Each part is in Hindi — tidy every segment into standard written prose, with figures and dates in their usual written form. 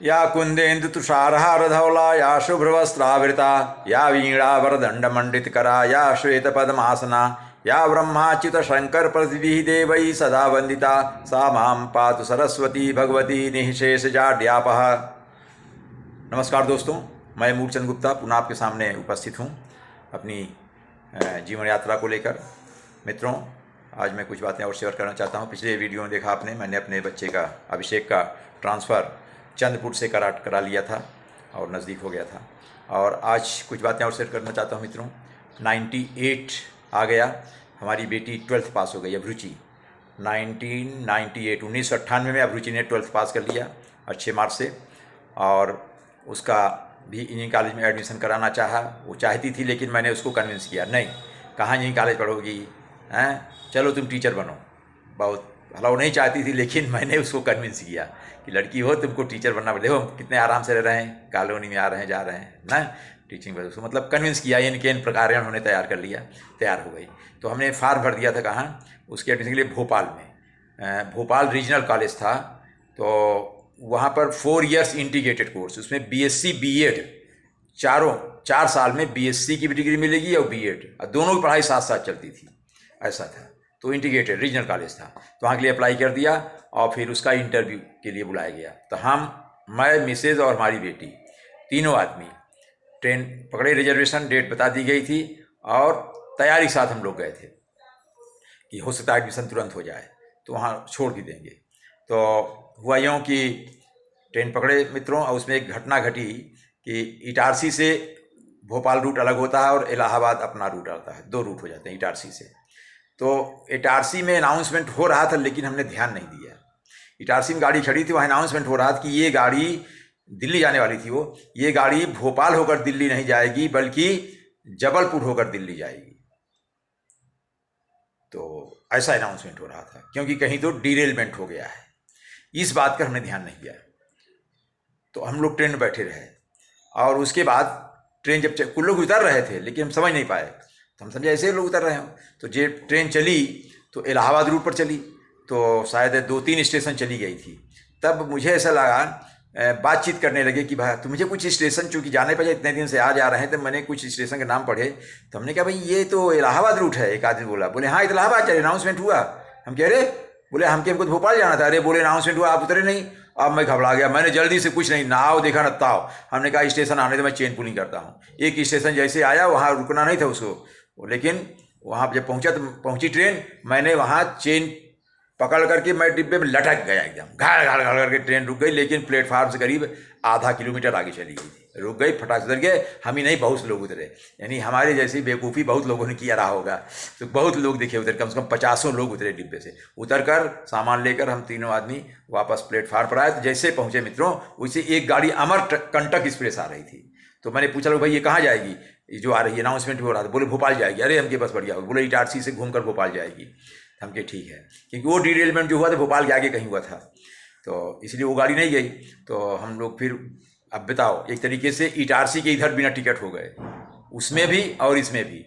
या कुंदेन्दु तुषारहार धवला या शुभ्रवस्त्रावृता या वीणावरदण्डमण्डितकरा या श्वेतपद्मासना या ब्रह्माच्युत शंकर प्रतिभिः देवैः सदा वंदिता सा मां पातु सरस्वती भगवती निःशेषजाड्यापः। नमस्कार दोस्तों, मैं मूलचंद गुप्ता पुनः आपके सामने उपस्थित हूँ अपनी जीवन यात्रा को लेकर। मित्रों, आज मैं कुछ बातें और शेयर करना चाहता हूँ। पिछले वीडियो में देखा आपने, मैंने अपने बच्चे का अभिषेक का ट्रांसफ़र चंद्रपुर से करा लिया था और नज़दीक हो गया था। और आज कुछ बातें और शेयर करना चाहता हूँ मित्रों। 98 आ गया, हमारी बेटी 12th पास हो गई अभिरुचि। 1998 में अभिरुचि ने 12th पास कर लिया अच्छे मार्क्स से, और उसका भी इंजीनियरिंग कॉलेज में एडमिशन कराना चाहा। वो चाहती थी, लेकिन मैंने उसको कन्विंस किया, नहीं, कहाँ इंजीनियरिंग कॉलेज पढ़ोगी, हैं, चलो तुम टीचर बनो। बहुत भला वो नहीं चाहती थी, लेकिन मैंने उसको कन्विंस किया कि लड़की हो, तुमको टीचर बनना पड़ेगा। देखो हम कितने आराम से रह रहे हैं, कॉलोनी में आ रहे हैं जा रहे हैं ना, टीचिंग पर उसको मतलब कन्विंस किया। इनके इन प्रकार उन्होंने तैयार कर लिया, तैयार हो गई। तो हमने फार्म भर दिया था कहाँ, उसके एडमिशन के लिए भोपाल में। भोपाल रीजनल कॉलेज था, तो वहाँ पर 4 इयर्स इंटीग्रेटेड कोर्स, उसमें बीएससी बीएड चार साल में बीएससी की भी डिग्री मिलेगी और बीएड, दोनों की पढ़ाई साथ साथ चलती थी, ऐसा था। तो इंटीग्रेटेड रीजनल कॉलेज था, तो वहाँ के लिए अप्लाई कर दिया और फिर उसका इंटरव्यू के लिए बुलाया गया। तो मैं, मिसेज और हमारी बेटी, तीनों आदमी ट्रेन पकड़े, रिजर्वेशन डेट बता दी गई थी और तैयारी साथ हम लोग गए थे कि हो सकता है एडमिशन तुरंत हो जाए तो वहाँ छोड़ भी देंगे। तो हुआ यूँ कि ट्रेन पकड़े मित्रों, और उसमें एक घटना घटी कि इटारसी से भोपाल रूट अलग होता है और इलाहाबाद अपना रूट आता है, 2 रूट हो जाते हैं इटारसी से। तो इटारसी में अनाउंसमेंट हो रहा था, लेकिन हमने ध्यान नहीं दिया। इटारसी में गाड़ी खड़ी थी, वहाँ अनाउंसमेंट हो रहा था कि ये गाड़ी दिल्ली जाने वाली थी, ये गाड़ी भोपाल होकर दिल्ली नहीं जाएगी बल्कि जबलपुर होकर दिल्ली जाएगी। तो ऐसा अनाउंसमेंट हो रहा था, क्योंकि कहीं तो डिरेलमेंट हो गया है। इस बात का हमने ध्यान नहीं दिया, तो हम लोग ट्रेन में बैठे रहे। और उसके बाद ट्रेन जब कुछ लोग उतर रहे थे, लेकिन हम समझ नहीं पाए, तो हम समझे ऐसे लोग उतर रहे हों। तो जो ट्रेन चली तो इलाहाबाद रूट पर चली, तो शायद 2-3 स्टेशन चली गई थी। तब मुझे ऐसा लगा, बातचीत करने लगे कि भाई तो मुझे कुछ स्टेशन, चूँकि जाने पर इतने दिन से आ जा रहे हैं, तो मैंने कुछ स्टेशन के नाम पढ़े। तो हमने कहा भाई ये तो इलाहाबाद रूट है। एक आदमी बोले हाँ इलाहाबाद चले, अनाउंसमेंट हुआ। हम कह रहे, बोले हमको भोपाल जाना था। अरे बोले अनाउंसमेंट हुआ, आप उतरे नहीं। अब मैं घबरा गया, मैंने जल्दी से कुछ नहीं, नाव देखा न ताव। हमने कहा स्टेशन आने तो मैं चेन पुलिंग करता हूँ। एक स्टेशन जैसे आया, वहाँ रुकना नहीं था उसको, लेकिन वहाँ जब पहुँचा तो पहुँची ट्रेन, मैंने वहाँ चेन पकड़ करके मैं डिब्बे में लटक गया, एकदम घाड़ घाड़ घाड़ करके ट्रेन रुक गई। लेकिन प्लेटफार्म से करीब आधा किलोमीटर आगे चली गई थी, रुक गई, फटाक से उतर गए। हम ही नहीं, बहुत से लोग उतरे, यानी हमारे जैसी बेवकूफ़ी बहुत लोगों ने किया रहा होगा। तो बहुत लोग दिखे उतर, कम से कम 50 लोग उतरे डिब्बे से। उतर कर सामान लेकर हम तीनों आदमी वापस प्लेटफार्म पर आए। तो जैसे पहुँचे मित्रों, उसे एक गाड़ी अमरकंटक एक्सप्रेस आ रही थी। तो मैंने पूछा लोग भाई ये कहाँ जाएगी, ये जो आ रही है, अनाउंसमेंट हो रहा था। बोले भोपाल जाएगी। अरे हमके बस बढ़िया हो, बोले इटारसी से घूमकर भोपाल जाएगी। हमके ठीक है, क्योंकि वो डिरेलमेंट जो हुआ था भोपाल के आगे कहीं हुआ था, तो इसलिए वो गाड़ी नहीं गई। तो हम लोग फिर, अब बताओ, एक तरीके से इटारसी के इधर बिना टिकट हो गए, उसमें भी और इसमें भी,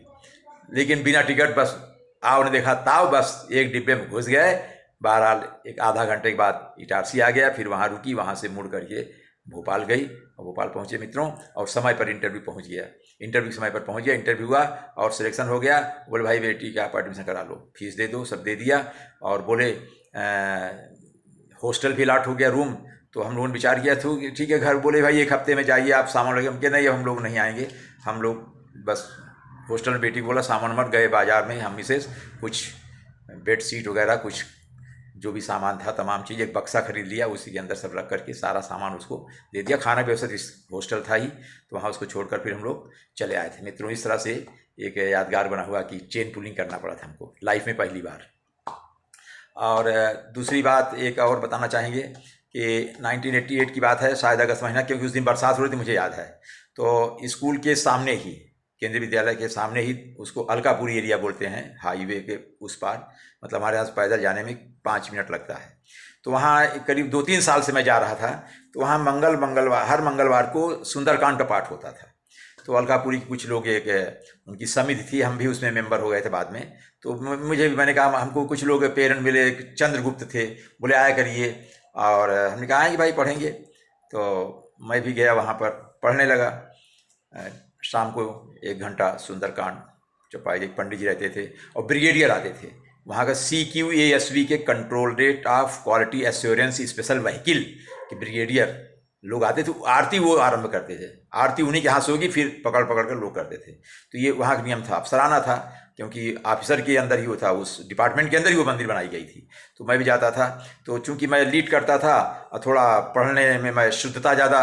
लेकिन बिना टिकट बस आओ ने देखा ताव, बस एक डिब्बे में घुस गए। बहरहाल एक आधा घंटे के बाद इटारसी आ गया, फिर वहाँ रुकी, वहाँ से मुड़ करके भोपाल गई और भोपाल पहुँचे मित्रों, और समय पर इंटरव्यू पहुँच गया। इंटरव्यू समय पर पहुँच गया, इंटरव्यू हुआ और सिलेक्शन हो गया। बोले भाई बेटी का आप एडमिशन करा लो, फीस दे दो, सब दे दिया। और बोले हॉस्टल भी अलॉट हो गया, रूम। तो हम लोगों ने विचार किया था कि ठीक है घर, बोले भाई 1 हफ्ते में जाइए आप, सामान लगे। हम कहे नहीं, हम लोग नहीं आएंगे, हम लोग बस हॉस्टल में। बेटी को बोला सामान मत, गए बाजार में हम मिसेज, कुछ बेड शीट वगैरह, कुछ जो भी सामान था, तमाम चीज़, एक बक्सा खरीद लिया, उसी के अंदर सब रख करके सारा सामान उसको दे दिया। खाना व्यवस्था इस हॉस्टल था ही, तो वहाँ उसको छोड़कर फिर हम लोग चले आए थे मित्रों। इस तरह से एक यादगार बना हुआ कि चेन पुलिंग करना पड़ा था हमको लाइफ में पहली बार। और दूसरी बात एक और बताना चाहेंगे कि 1988 की बात है, शायद अगस्त महीना, क्योंकि उस दिन बरसात हो रही थी, मुझे याद है। तो स्कूल के सामने ही, केंद्रीय विद्यालय के सामने ही, उसको अलकापुरी एरिया बोलते हैं, हाईवे के उस पार, मतलब हमारे यहाँ से पैदल जाने में 5 मिनट लगता है। तो वहाँ करीब 2-3 साल से मैं जा रहा था। तो वहाँ हर मंगलवार को सुंदरकांड का पाठ होता था। तो अलकापुरी के कुछ लोग, एक उनकी समिति थी, हम भी उसमें मेंबर हो गए थे बाद में। तो मुझे भी, मैंने कहा, हमको कुछ लोग पेरेंट मिले, चंद्रगुप्त थे, बोले आया करिए। और हमने कहा कि भाई पढ़ेंगे। तो मैं भी गया वहाँ पर, पढ़ने लगा। शाम को 1 घंटा सुंदरकांड। चौपाई एक पंडित जी रहते थे और ब्रिगेडियर आते थे वहाँ का, CQASV के controllerate of quality assurance special vehicle के ब्रिगेडियर लोग आते थे। आरती वो आरंभ करते थे, आरती उन्हीं के हाथ से होगी, फिर पकड़ पकड़ कर लोग करते थे। तो ये वहाँ का नियम था, अफसराना था, क्योंकि ऑफिसर के अंदर ही वो था, उस डिपार्टमेंट के अंदर ही वो मंदिर बनाई गई थी। तो मैं भी जाता था। तो चूंकि मैं लीड करता था और थोड़ा पढ़ने में मैं शुद्धता ज़्यादा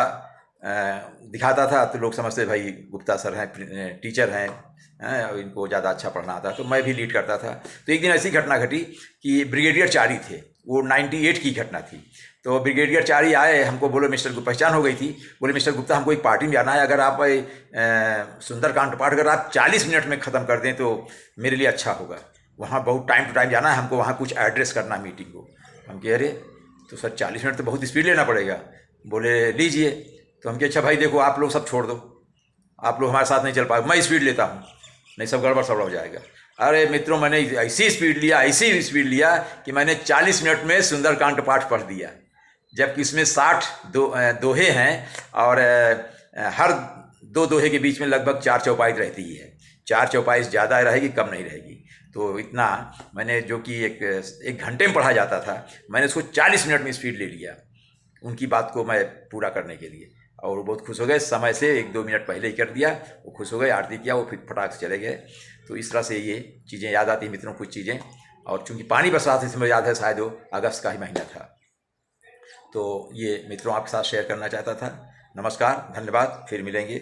दिखाता था, तो लोग समझते भाई गुप्ता सर हैं, टीचर हैं, और इनको ज़्यादा अच्छा पढ़ना आता। तो मैं भी लीड करता था। तो एक दिन ऐसी घटना घटी कि ब्रिगेडियर चारी थे, वो 98 की घटना थी। तो ब्रिगेडियर चारी आए, हमको बोले मिस्टर को पहचान हो गई थी, बोले मिस्टर गुप्ता हमको एक पार्टी में जाना है, अगर आप सुंदरकांड पाठ अगर आप 40 मिनट में ख़त्म कर दें तो मेरे लिए अच्छा होगा। वहाँ बहुत टाइम टू टाइम जाना है हमको, वहाँ कुछ एड्रेस करना है मीटिंग को। हम कह रहे तो सर 40 मिनट तो बहुत स्पीड लेना पड़ेगा। बोले लीजिए। तो हम कहे अच्छा भाई देखो आप लोग सब छोड़ दो, आप लोग हमारे साथ नहीं चल पाएगा, मैं स्पीड लेता हूँ, नहीं सब गड़बड़ सड़बड़ हो जाएगा। अरे मित्रों मैंने ऐसी स्पीड लिया, ऐसी स्पीड लिया कि मैंने 40 मिनट में सुंदरकांड पाठ पढ़ दिया, जबकि इसमें 60 दोहे हैं और हर 2 दोहे के बीच में लगभग 4 चौपाई रहती ही है। 4 चौपाई ज़्यादा रहेगी, कम नहीं रहेगी। तो इतना मैंने, जो कि एक घंटे में पढ़ा जाता था, मैंने उसको 40 मिनट में स्पीड ले लिया उनकी बात को मैं पूरा करने के लिए। और वो बहुत खुश हो गए, समय से 1-2 मिनट पहले ही कर दिया, वो खुश हो गए, आरती किया, वो फिर फटाक से चले गए। तो इस तरह से ये चीज़ें याद आती हैं मित्रों, कुछ चीज़ें। और चूँकि पानी बरसा था, इसमें याद है शायद वो अगस्त का ही महीना था। तो ये मित्रों आपके साथ शेयर करना चाहता था। नमस्कार, धन्यवाद, फिर मिलेंगे।